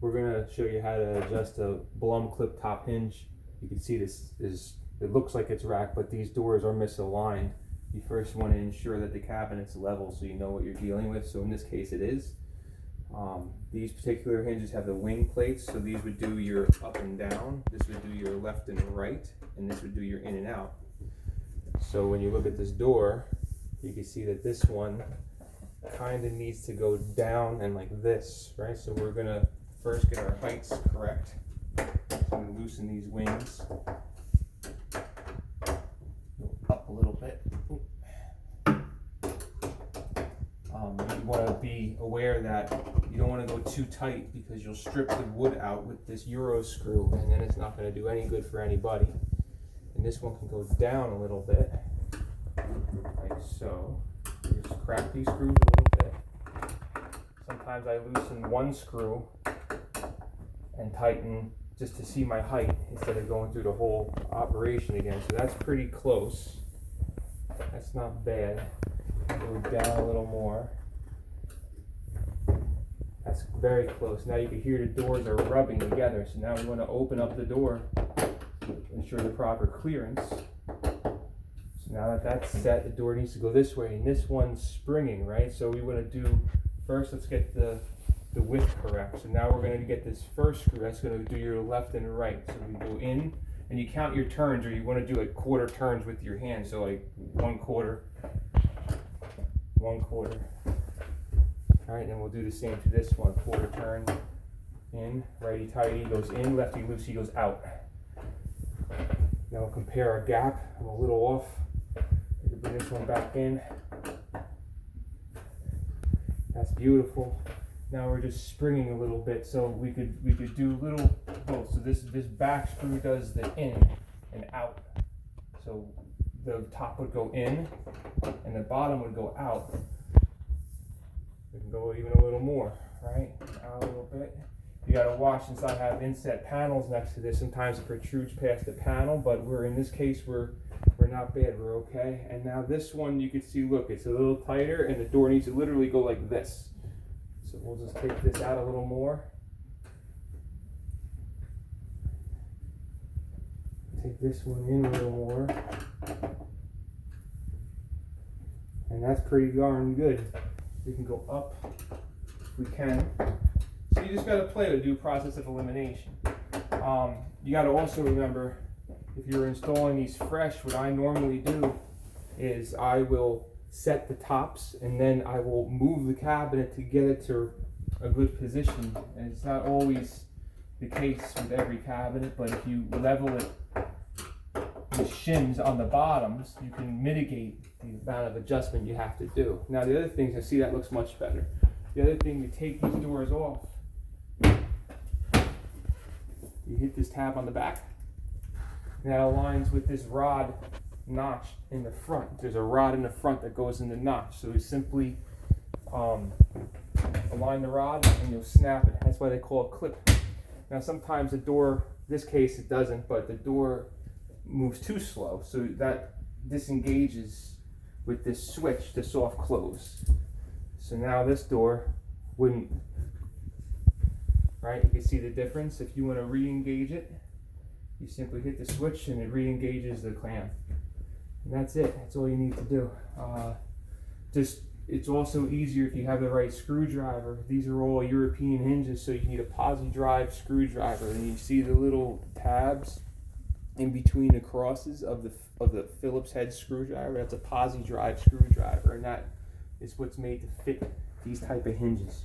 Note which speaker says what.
Speaker 1: We're going to show you how to adjust a blum clip top hinge. You can see this is, it looks like it's racked, but these doors are misaligned. You first want to ensure that the cabinet's level so you know what you're dealing with. So in this case it is. These particular hinges have the wing plates, so these would do your up and down, this would do your left and right, and this would do your in and out. So when you look at this door, you can see that this one kind of needs to go down and like this, right? So we're gonna first get our heights correct. So we loosen these wings. Go up a little bit. You want to be aware that you don't want to go too tight because you'll strip the wood out with this Euro screw, and then it's not going to do any good for anybody. And this one can go down a little bit, like so. You just crack these screws a little bit. Sometimes I loosen one screw and tighten just to see my height instead of going through the whole operation again. So that's pretty close. That's not bad. Go down a little more. That's very close. Now you can hear the doors are rubbing together. So now we want to open up the door to ensure the proper clearance. So now that that's set, the door needs to go this way, and this one's springing, right? So we want to do, first let's get the width correct. So now we're going to get this first screw. That's going to do your left and right. So we go in, and you count your turns, or you want to do like quarter turns with your hand. So like 1/4, 1/4. All right, then we'll do the same to this one. Quarter turn in, righty tighty goes in, lefty loosey goes out. Now we'll compare our gap. I'm a little off. We can bring this one back in. That's beautiful. Now we're just springing a little bit, so we could do little both. So this back screw does the in and out. So the top would go in and the bottom would go out. We can go even a little more, right? Out a little bit. You got to watch, since I have inset panels next to this, sometimes it protrudes past the panel, but in this case we're not bad, we're okay. And now this one you can see, look, it's a little tighter and the door needs to literally go like this. So we'll just take this out a little more. Take this one in a little more. And that's pretty darn good. We can go up if we can. So you just got to play with due process of elimination. You got to also remember, if you're installing these fresh, what I normally do is I will set the tops and then I will move the cabinet to get it to a good position. And it's not always the case with every cabinet, but if you level it with shims on the bottoms, you can mitigate the amount of adjustment you have to do. Now the other thing, I see that looks much better. The other thing, you take these doors off. You hit this tab on the back. And that aligns with this rod notch in the front. There's a rod in the front that goes in the notch. So we simply align the rod and you'll snap it. That's why they call it clip. Now sometimes the door, in this case it doesn't, but the door moves too slow, so that disengages with this switch to soft close. So now this door wouldn't, right? You can see the difference. If you want to re-engage it, you simply hit the switch and it re-engages the clamp. And that's it. That's all you need to do. It's also easier if you have the right screwdriver. These are all European hinges, so you need a posi drive screwdriver, and you see the little tabs in between the crosses of the Phillips head screwdriver. That's a posi drive screwdriver, and that is what's made to fit these type of hinges.